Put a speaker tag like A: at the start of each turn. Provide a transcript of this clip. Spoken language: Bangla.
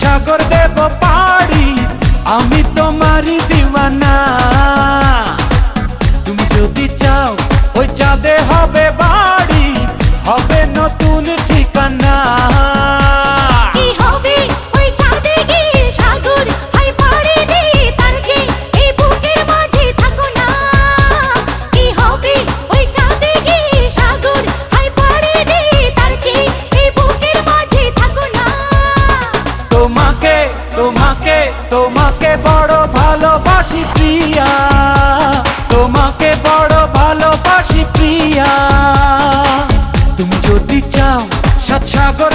A: সাগর দেব পাড়ি, আমি তোমারই দিওয়ানা। তুমি যদি চাও ওই চাঁদে হবে বাড়ি, হবে নতুন ঠিকানা। তোমাকে তোমাকে তোমাকে বড় ভালোবাসি প্রিয়া, তোমাকে বড় ভালোবাসি প্রিয়া। তুমি যদি চাও সাত সাগর